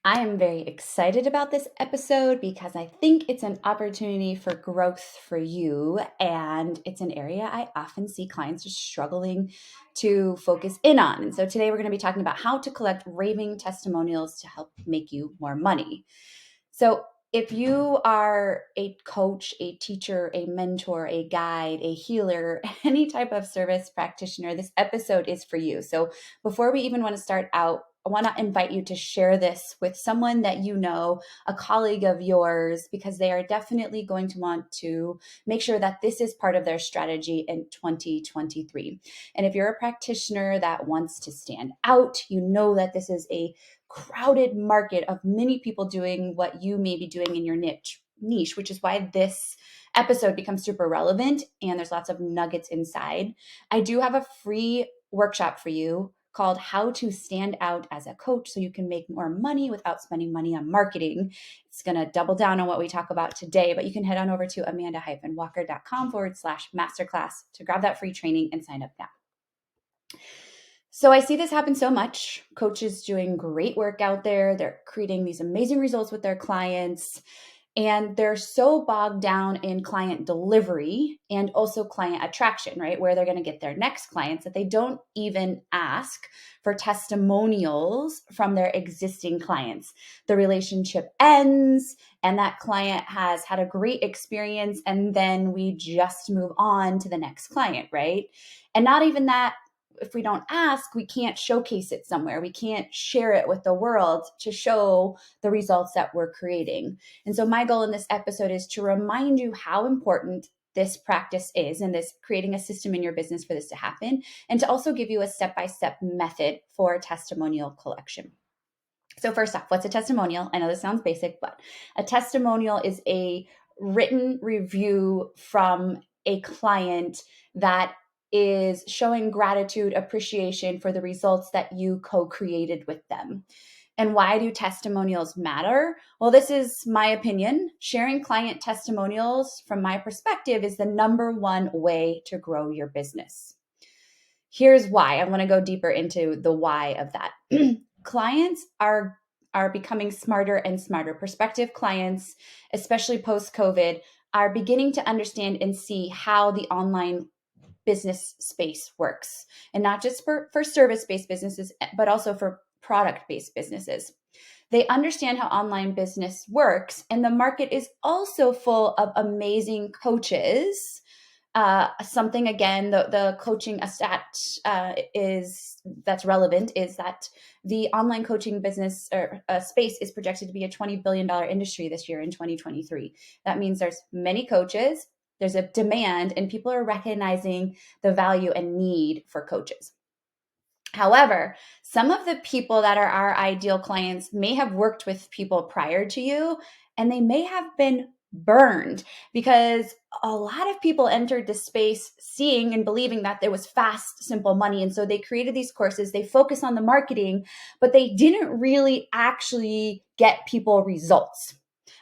I am very excited about this episode because I think it's an opportunity for growth for you. And it's an area I often see clients just struggling to focus in on. And so today we're going to be talking about how to collect raving testimonials to help make you more money. So, if you are a coach, a teacher, a mentor, a guide, a healer, any type of service practitioner, this episode is for you. So, before we even want to start out, I want to invite you to share this with someone that you know, a colleague of yours, because they are definitely going to want to make sure that this is part of their strategy in 2023. And if you're a practitioner that wants to stand out, you know that this is a crowded market of many people doing what you may be doing in your niche, which is why this episode becomes super relevant and there's lots of nuggets inside. I do have a free workshop for you called How to Stand Out as a Coach so you can make more money without spending money on marketing. It's going to double down on what we talk about today, but you can head on over to amanda-walker.com/masterclass to grab that free training and sign up now. So I see this happen so much. Coaches doing great work out there. They're creating these amazing results with their clients. And they're so bogged down in client delivery and also client attraction, right? Where they're going to get their next clients that they don't even ask for testimonials from their existing clients. The relationship ends and that client has had a great experience. And then we just move on to the next client, right? And not even that. If we don't ask, we can't showcase it somewhere. We can't share it with the world to show the results that we're creating. And so my goal in this episode is to remind you how important this practice is and this creating a system in your business for this to happen, and to also give you a step-by-step method for testimonial collection. So first off, what's a testimonial? I know this sounds basic, but a testimonial is a written review from a client that is showing gratitude, appreciation for the results that you co-created with them. And why do testimonials matter? Well, this is my opinion. Sharing client testimonials, from my perspective, is the number one way to grow your business. Here's why. I want to go deeper into the why of that. Clients are becoming smarter and smarter. Prospective clients, especially post-COVID, are beginning to understand and see how the online business space works. And not just for service-based businesses, but also for product-based businesses. They understand how online business works, and the market is also full of amazing coaches. Something again, the coaching stat is that's relevant is that the online coaching business or space is projected to be a $20 billion industry this year in 2023. That means there's many coaches, there's a demand, and people are recognizing the value and need for coaches. However, some of the people that are our ideal clients may have worked with people prior to you, and they may have been burned because a lot of people entered this space seeing and believing that there was fast, simple money. And so they created these courses, they focus on the marketing, but they didn't really actually get people results.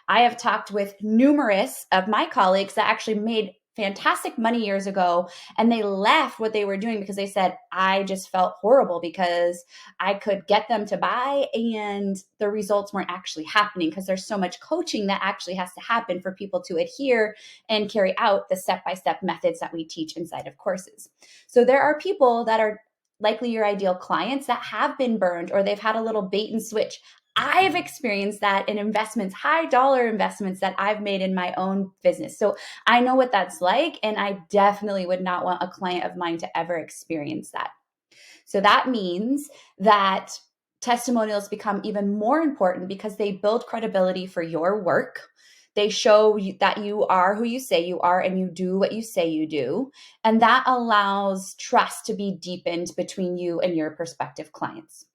I have talked with numerous of my colleagues that actually made fantastic money years ago, and they left what they were doing because they said, I just felt horrible because I could get them to buy and the results weren't actually happening because there's so much coaching that actually has to happen for people to adhere and carry out the step-by-step methods that we teach inside of courses. So there are people that are likely your ideal clients that have been burned, or they've had a little bait and switch. I've experienced that in investments, high dollar investments that I've made in my own business. So I know what that's like, and I definitely would not want a client of mine to ever experience that. So that means that testimonials become even more important because they build credibility for your work. They show you that you are who you say you are and you do what you say you do. And that allows trust to be deepened between you and your prospective clients.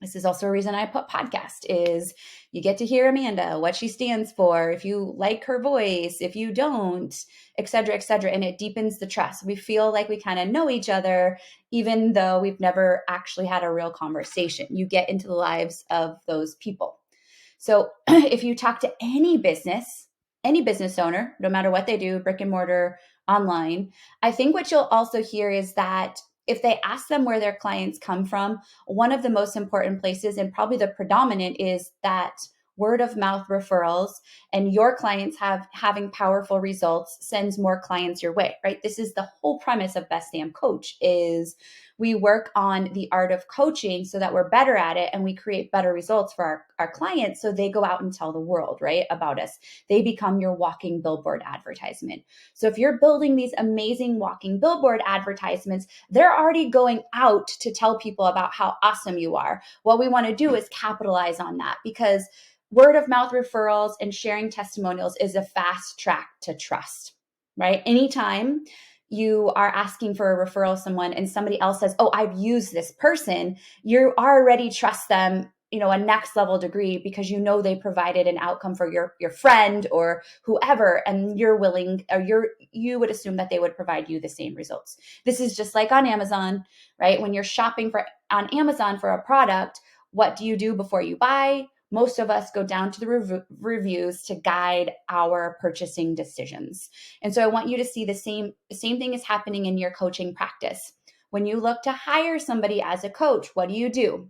This is also a reason I put podcast is you get to hear Amanda, what she stands for, if you like her voice, if you don't, et cetera, and it deepens the trust. We feel like we kind of know each other, even though we've never actually had a real conversation. You get into the lives of those people. So if you talk to any business owner, no matter what they do, brick and mortar, online, I think what you'll also hear is that if they ask them where their clients come from, one of the most important places, and probably the predominant, is that word of mouth referrals, and your clients having powerful results sends more clients your way, right? This is the whole premise of Best Damn Coach, is we work on the art of coaching so that we're better at it and we create better results for our clients, so they go out and tell the world, right, about us. They become your walking billboard advertisement. So if you're building these amazing walking billboard advertisements, they're already going out to tell people about how awesome you are. What we want to do is capitalize on that, because word of mouth referrals and sharing testimonials is a fast track to trust, right? Anytime you are asking for a referral of someone and somebody else says, "Oh, I've used this person," you already trust them, a next level degree, because they provided an outcome for your friend or whoever, and you're willing, or you would assume that they would provide you the same results. This is just like on Amazon, right? When you're shopping on Amazon for a product, what do you do before you buy? Most of us go down to the reviews to guide our purchasing decisions. And so I want you to see the same thing is happening in your coaching practice. When you look to hire somebody as a coach, what do?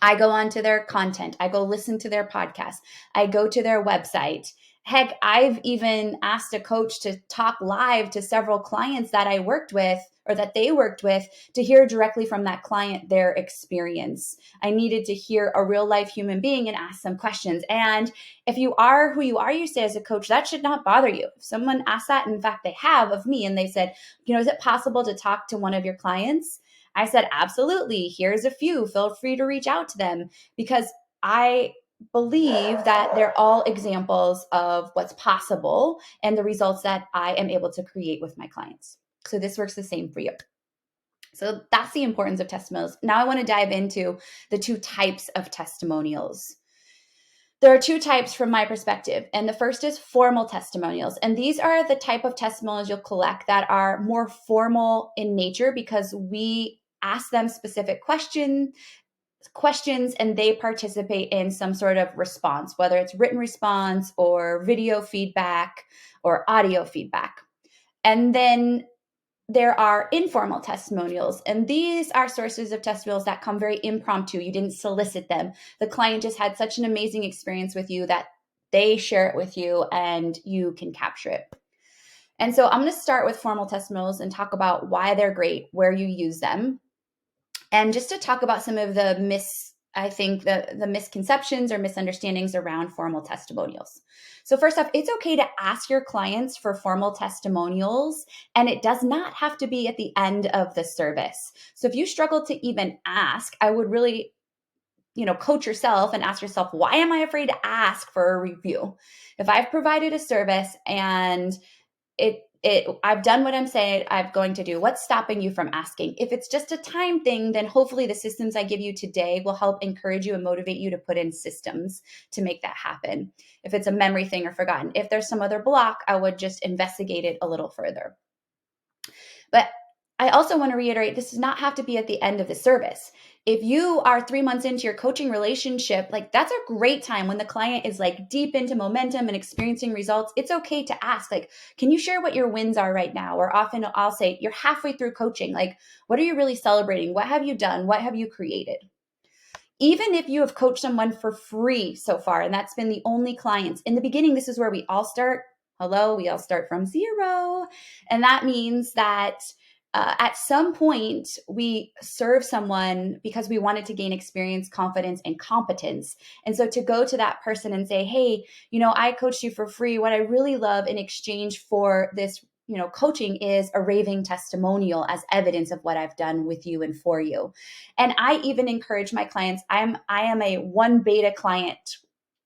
I go onto their content. I go listen to their podcast. I go to their website. Heck, I've even asked a coach to talk live to several clients that I worked with, or that they worked with, to hear directly from that client their experience. I needed to hear a real life human being and ask some questions. And if you are who you are, you say as a coach, that should not bother you. If someone asks that, in fact, they have, of me, and they said, is it possible to talk to one of your clients? I said, absolutely. Here's a few. Feel free to reach out to them, because I believe that they're all examples of what's possible and the results that I am able to create with my clients. So this works the same for you. So that's the importance of testimonials. Now I want to dive into the two types of testimonials. There are two types from my perspective. And the first is formal testimonials. And these are the type of testimonials you'll collect that are more formal in nature, because we ask them specific questions and they participate in some sort of response, whether it's written response or video feedback or audio feedback. And then there are informal testimonials, and these are sources of testimonials that come very impromptu. You didn't solicit them. The client just had such an amazing experience with you that they share it with you and you can capture it. And so I'm going to start with formal testimonials and talk about why they're great, where you use them, and just to talk about some of the misconceptions or misunderstandings around formal testimonials. So first off, it's okay to ask your clients for formal testimonials, and it does not have to be at the end of the service. So if you struggle to even ask, I would really, coach yourself and ask yourself, why am I afraid to ask for a review? If I've provided a service and I've done what I'm saying I'm going to do, what's stopping you from asking? If it's just a time thing, then hopefully the systems I give you today will help encourage you and motivate you to put in systems to make that happen. If it's a memory thing or forgotten, if there's some other block, I would just investigate it a little further. But I also want to reiterate, this does not have to be at the end of the service. If you are 3 months into your coaching relationship, that's a great time when the client is deep into momentum and experiencing results. It's okay to ask, can you share what your wins are right now? Or often I'll say, you're halfway through coaching. What are you really celebrating? What have you done? What have you created? Even if you have coached someone for free so far, and that's been the only clients, in the beginning, this is where we all start. Hello, we all start from zero. And that means that at some point, we serve someone because we wanted to gain experience, confidence, and competence. And so to go to that person and say, hey, I coached you for free. What I really love in exchange for this coaching is a raving testimonial as evidence of what I've done with you and for you. And I even encourage my clients, I am a 1 beta client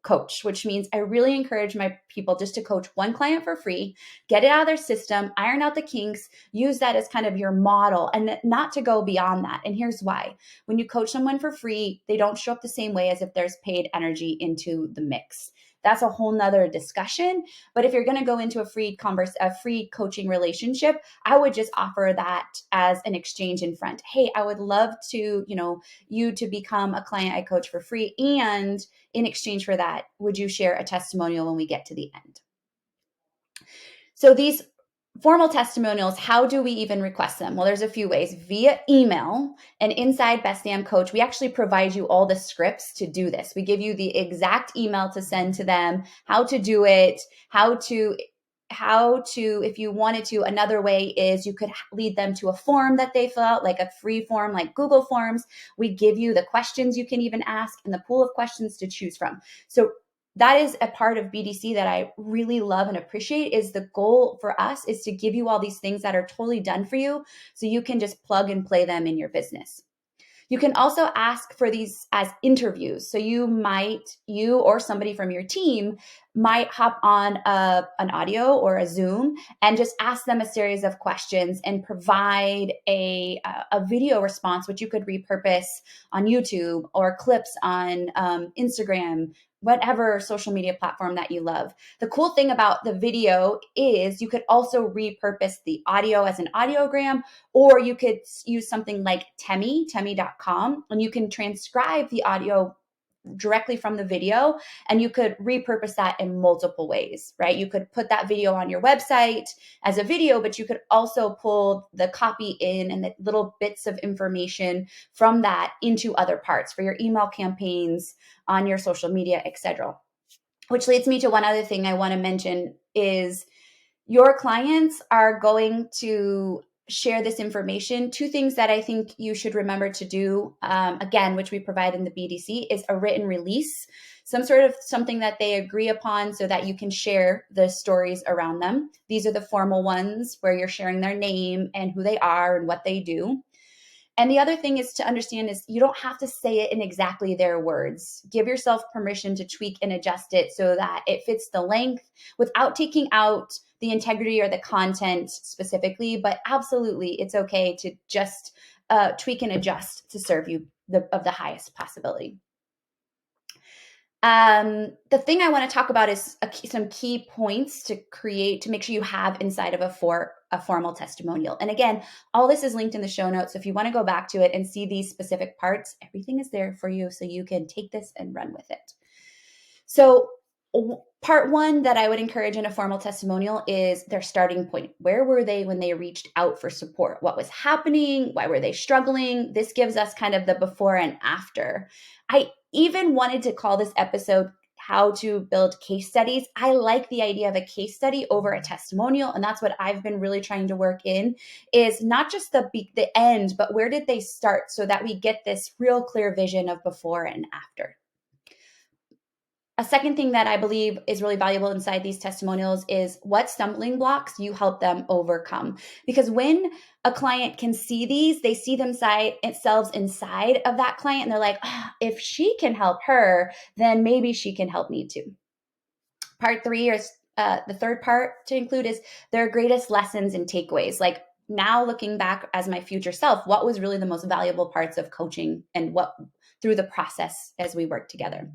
coach, which means I really encourage my people just to coach one client for free, get it out of their system, iron out the kinks, use that as kind of your model and not to go beyond that. And here's why. When you coach someone for free, they don't show up the same way as if there's paid energy into the mix. That's a whole nother discussion. But if you're going to go into a free coaching relationship, I would just offer that as an exchange in front. Hey, I would love to, you to become a client I coach for free. And in exchange for that, would you share a testimonial when we get to the end? So these Formal testimonials, how do we even request them? Well, there's a few ways. Via email, and inside Best Damn Coach, we actually provide you all the scripts to do this. We give you the exact email to send to them, how to do it, if you wanted to. Another way is you could lead them to a form that they fill out, like a free form, like Google Forms. We give you the questions you can even ask and the pool of questions to choose from. So that is a part of BDC that I really love and appreciate. Is the goal for us is to give you all these things that are totally done for you so you can just plug and play them in your business. You can also ask for these as interviews. So you or somebody from your team might hop on an audio or a Zoom and just ask them a series of questions and provide a video response, which you could repurpose on YouTube or clips on Instagram, whatever social media platform that you love. The cool thing about the video is you could also repurpose the audio as an audiogram, or you could use something like temi.com, and you can transcribe the audio directly from the video, and you could repurpose that in multiple ways, right? You could put that video on your website as a video, but you could also pull the copy in and the little bits of information from that into other parts for your email campaigns, on your social media, etc. Which leads me to one other thing I want to mention is your clients are going to share this information. Two things that I think you should remember to do, again, which we provide in the BDC, is a written release, some sort of something that they agree upon so that you can share the stories around them. These are the formal ones where you're sharing their name and who they are and what they do. And the other thing is to understand is you don't have to say it in exactly their words. Give yourself permission to tweak and adjust it so that it fits the length without taking out the integrity or the content specifically. But absolutely, it's okay to just tweak and adjust to serve you of the highest possibility. The thing I want to talk about is some key points to make sure you have inside of a formal testimonial. And again, all this is linked in the show notes. So if you want to go back to it and see these specific parts, everything is there for you so you can take this and run with it. So part one that I would encourage in a formal testimonial is their starting point. Where were they when they reached out for support? What was happening? Why were they struggling? This gives us kind of the before and after. I even wanted to call this episode How to Build Case Studies. I like the idea of a case study over a testimonial, and that's what I've been really trying to work in, is not just the end, but where did they start, so that we get this real clear vision of before and after. A second thing that I believe is really valuable inside these testimonials is what stumbling blocks you help them overcome. Because when a client can see these, they see themselves inside of that client, and they're like, if she can help her, then maybe she can help me too. Part three, or the third part to include, is their greatest lessons and takeaways. Like, now looking back as my future self, what was really the most valuable parts of coaching and what through the process as we work together.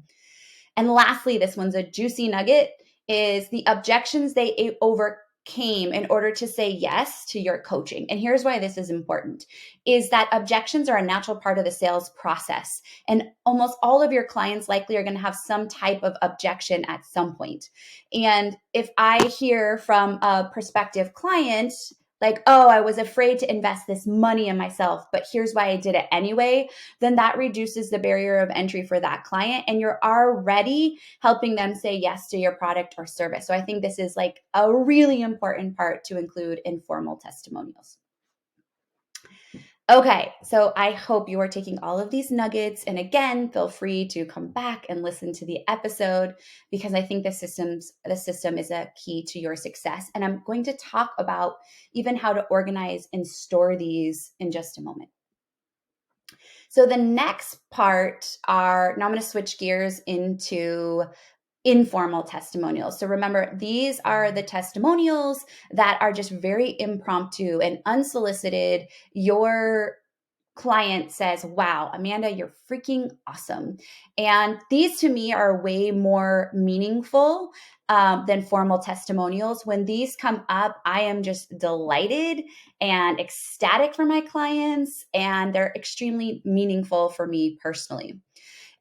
And lastly, this one's a juicy nugget, is the objections they overcame in order to say yes to your coaching. And here's why this is important, is that objections are a natural part of the sales process. And almost all of your clients likely are going to have some type of objection at some point. And if I hear from a prospective client, like, oh, I was afraid to invest this money in myself, but here's why I did it anyway, then that reduces the barrier of entry for that client, and you're already helping them say yes to your product or service. So I think this is like a really important part to include in formal testimonials. Okay, so I hope you are taking all of these nuggets. And again, feel free to come back and listen to the episode, because I think the system is a key to your success. And I'm going to talk about even how to organize and store these in just a moment. So the next part now I'm going to switch gears into informal testimonials. So remember, these are the testimonials that are just very impromptu and unsolicited. Your client says, wow, Amanda, you're freaking awesome. And these to me are way more meaningful than formal testimonials. When these come up, I am just delighted and ecstatic for my clients, and they're extremely meaningful for me personally.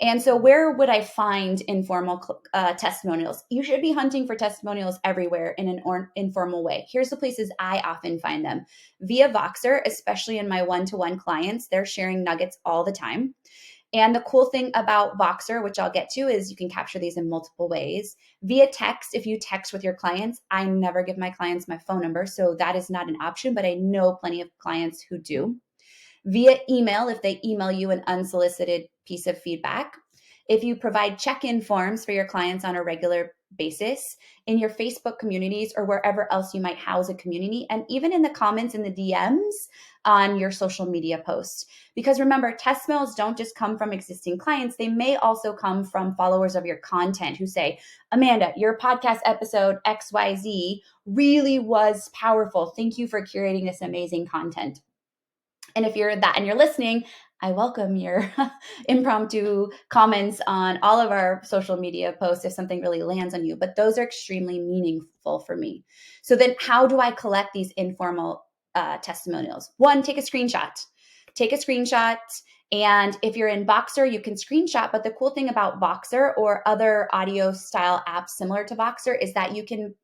And so where would I find informal testimonials? You should be hunting for testimonials everywhere in an informal way. Here's the places I often find them. Via Voxer, especially in my one-to-one clients, they're sharing nuggets all the time. And the cool thing about Voxer, which I'll get to, is you can capture these in multiple ways. Via text, if you text with your clients, I never give my clients my phone number, so that is not an option, but I know plenty of clients who do. Via email, if they email you an unsolicited piece of feedback. If you provide check-in forms for your clients on a regular basis, in your Facebook communities or wherever else you might house a community, and even in the comments in the DMs on your social media posts. Because remember, testimonials don't just come from existing clients, they may also come from followers of your content who say, Amanda, your podcast episode XYZ really was powerful. Thank you for curating this amazing content. And if you're that and you're listening, I welcome your impromptu comments on all of our social media posts if something really lands on you. But those are extremely meaningful for me. So then how do I collect these informal testimonials? One, take a screenshot. Take a screenshot. And if you're in Voxer, you can screenshot. But the cool thing about Voxer or other audio style apps similar to Voxer is that you can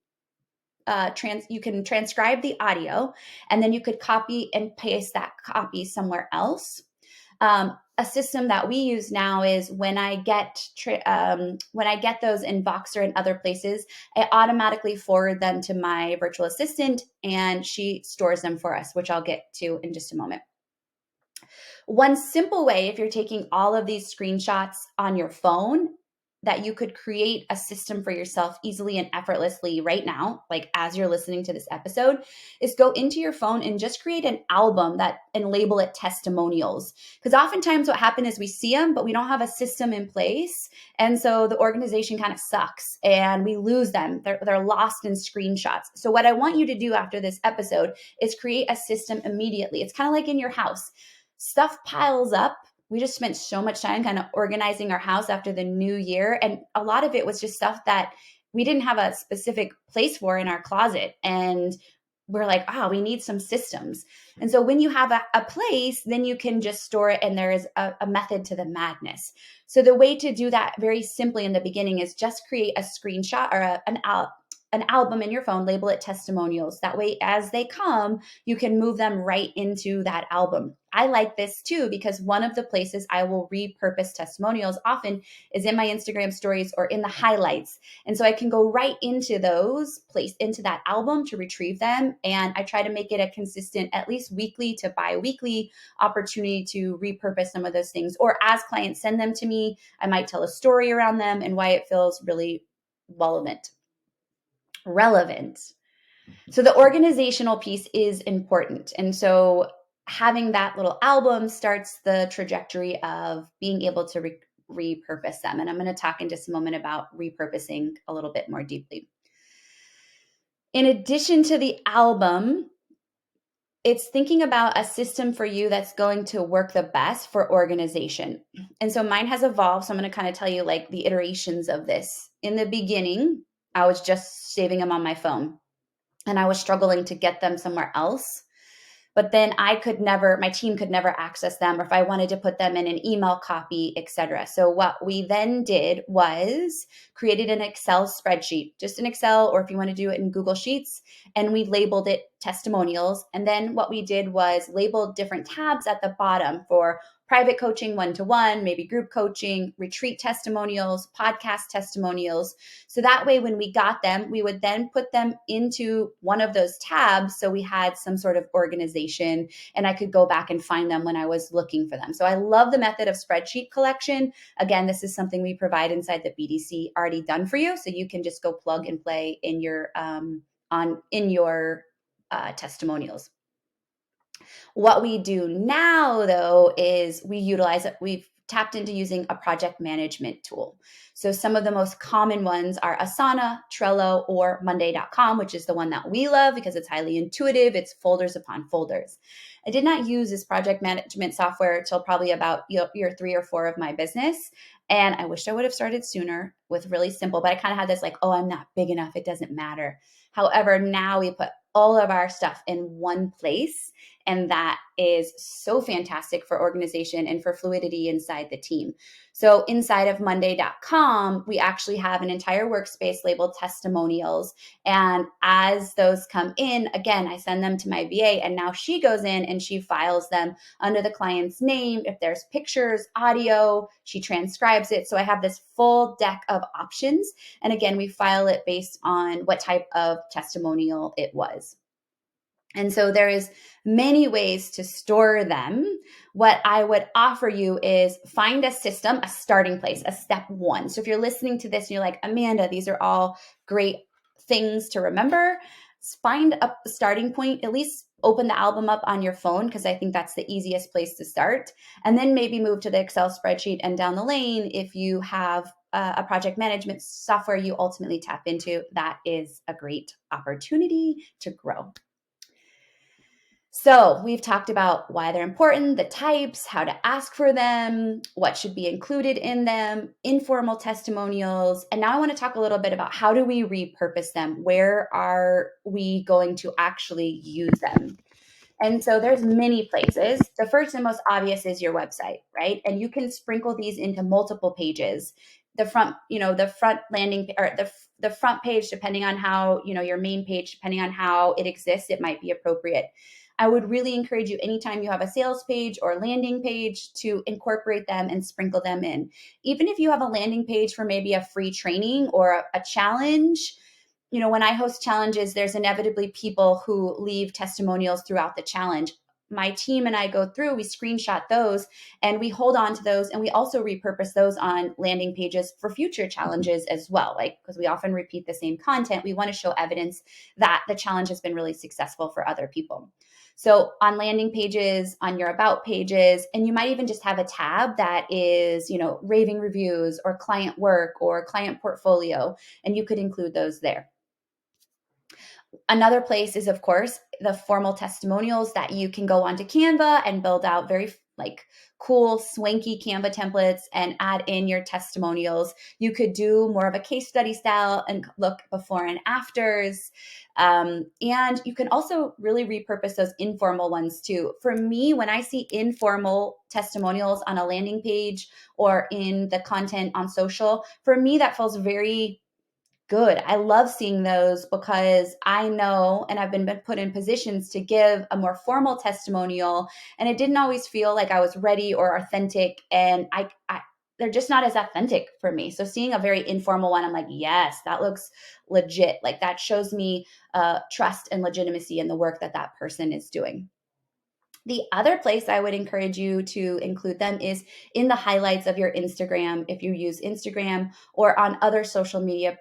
transcribe the audio, and then you could copy and paste that copy somewhere else. A system that we use now is when I get those in Voxer and other places, I automatically forward them to my virtual assistant, and she stores them for us, which I'll get to in just a moment. One simple way, if you're taking all of these screenshots on your phone, that you could create a system for yourself easily and effortlessly right now, like as you're listening to this episode, is go into your phone and just create an album and label it testimonials. Because oftentimes what happens is we see them, but we don't have a system in place. And so the organization kind of sucks and we lose them. They're lost in screenshots. So what I want you to do after this episode is create a system immediately. It's kind of like in your house. Stuff piles up. We just spent so much time kind of organizing our house after the new year. And a lot of it was just stuff that we didn't have a specific place for in our closet. And we're like, oh, we need some systems. And so when you have a place, then you can just store it. And there is a method to the madness. So the way to do that very simply in the beginning is just create a screenshot or an album in your phone, label it testimonials. That way, as they come, you can move them right into that album. I like this too, because one of the places I will repurpose testimonials often is in my Instagram stories or in the highlights. And so I can go right into those, place into that album to retrieve them. And I try to make it a consistent, at least weekly to bi-weekly opportunity to repurpose some of those things. Or as clients send them to me, I might tell a story around them and why it feels really relevant. So the organizational piece is important. And so having that little album starts the trajectory of being able to repurpose them. And I'm going to talk in just a moment about repurposing a little bit more deeply. In addition to the album, it's thinking about a system for you that's going to work the best for organization. And so mine has evolved. So I'm going to kind of tell you like the iterations of this. In the beginning, I was just saving them on my phone and I was struggling to get them somewhere else. But then my team could never access them, or if I wanted to put them in an email copy, etc. So what we then did was created an Excel spreadsheet, just an Excel, or if you want to do it in Google Sheets, and we labeled it testimonials. And then what we did was labeled different tabs at the bottom for private coaching, one-to-one, maybe group coaching, retreat testimonials, podcast testimonials. So that way, when we got them, we would then put them into one of those tabs. So we had some sort of organization and I could go back and find them when I was looking for them. So I love the method of spreadsheet collection. Again, this is something we provide inside the BDC already done for you. So you can just go plug and play in your testimonials. What we do now, though, is we've tapped into using a project management tool. So some of the most common ones are Asana, Trello, or Monday.com, which is the one that we love because it's highly intuitive. It's folders upon folders. I did not use this project management software until probably about year 3 or 4 of my business. And I wish I would have started sooner with really simple, but I kind of had this like, oh, I'm not big enough. It doesn't matter. However, now we put all of our stuff in one place. And that is so fantastic for organization and for fluidity inside the team. So inside of Monday.com, we actually have an entire workspace labeled testimonials. And as those come in, again, I send them to my VA, and now she goes in and she files them under the client's name. If there's pictures, audio, she transcribes it. So I have this full deck of options. And again, we file it based on what type of testimonial it was. And so there is many ways to store them. What I would offer you is find a system, a starting place, a step one. So if you're listening to this and you're like, Amanda, these are all great things to remember, find a starting point, at least open the album up on your phone, because I think that's the easiest place to start. And then maybe move to the Excel spreadsheet, and down the lane, if you have a project management software you ultimately tap into, that is a great opportunity to grow. So we've talked about why they're important, the types, how to ask for them, what should be included in them, informal testimonials. And now I want to talk a little bit about how do we repurpose them? Where are we going to actually use them? And so there's many places. The first and most obvious is your website, right? And you can sprinkle these into multiple pages. The front, the front landing, or the front page, depending on how, your main page, depending on how it exists, it might be appropriate. I would really encourage you, anytime you have a sales page or landing page, to incorporate them and sprinkle them in. Even if you have a landing page for maybe a free training or a challenge, when I host challenges, there's inevitably people who leave testimonials throughout the challenge. My team and I go through, we screenshot those, and we hold on to those, and we also repurpose those on landing pages for future challenges as well. Because we often repeat the same content, we want to show evidence that the challenge has been really successful for other people. So on landing pages, on your about pages, and you might even just have a tab that is, raving reviews or client work or client portfolio, and you could include those there. Another place is, of course, the formal testimonials that you can go onto Canva and build out very cool, swanky Canva templates and add in your testimonials. You could do more of a case study style and look before and afters. And you can also really repurpose those informal ones too. For me, when I see informal testimonials on a landing page or in the content on social, for me, that feels very good. I love seeing those because I know, and I've been put in positions to give a more formal testimonial, and it didn't always feel like I was ready or authentic, and they're just not as authentic for me. So seeing a very informal one, I'm like, yes, that looks legit. Like that shows me trust and legitimacy in the work that person is doing. The other place I would encourage you to include them is in the highlights of your Instagram, if you use Instagram, or on other social media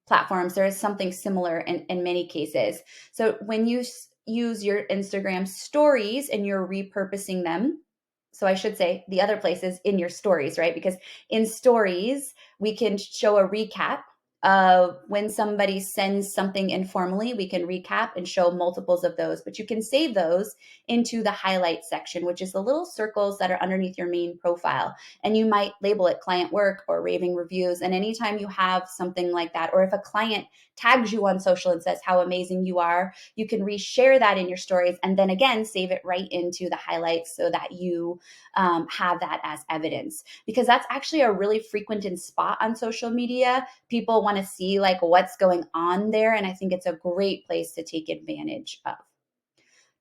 platforms. There is something similar in many cases. So when you use your Instagram stories and you're repurposing them, so I should say the other places in your stories, right? Because in stories, we can show a recap of when somebody sends something informally, we can recap and show multiples of those, but you can save those into the highlight section, which is the little circles that are underneath your main profile. And you might label it client work or raving reviews. And anytime you have something like that, or if a client tags you on social and says how amazing you are, you can reshare that in your stories. And then again, save it right into the highlights so that you have that as evidence, because that's actually a really frequented spot on social media. People want to see what's going on there. And I think it's a great place to take advantage of.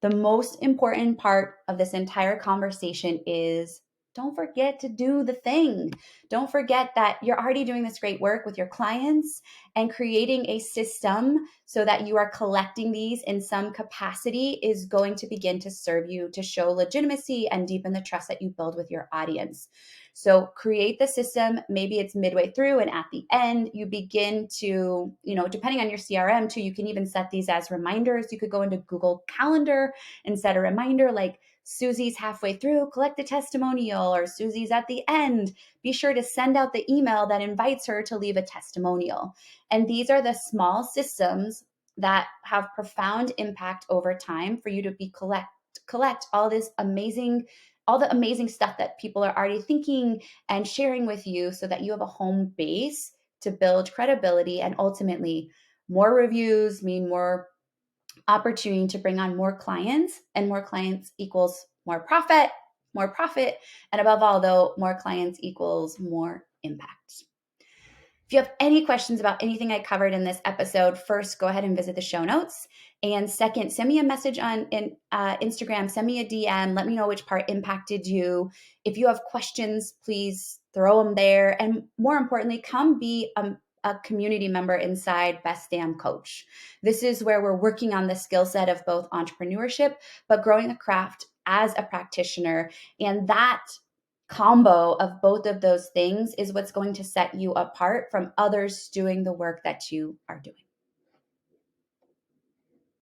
The most important part of this entire conversation is don't forget to do the thing. Don't forget that you're already doing this great work with your clients, and creating a system so that you are collecting these in some capacity is going to begin to serve you to show legitimacy and deepen the trust that you build with your audience. So create the system. Maybe it's midway through, and at the end, you begin to, depending on your CRM too, you can even set these as reminders. You could go into Google Calendar and set a reminder like Susie's halfway through, collect the testimonial, or Susie's at the end. Be sure to send out the email that invites her to leave a testimonial. And these are the small systems that have profound impact over time for you to collect all the amazing stuff that people are already thinking and sharing with you, so that you have a home base to build credibility, and ultimately more reviews mean more opportunity to bring on more clients, and more clients equals more profit, and above all, though, more clients equals more impact. If you have any questions about anything I covered in this episode, first, go ahead and visit the show notes. And second, send me a message on Instagram, send me a DM, let me know which part impacted you. If you have questions, please throw them there. And more importantly, come be a community member inside Best Damn Coach. This is where we're working on the skill set of both entrepreneurship, but growing a craft as a practitioner. And that combo of both of those things is what's going to set you apart from others doing the work that you are doing.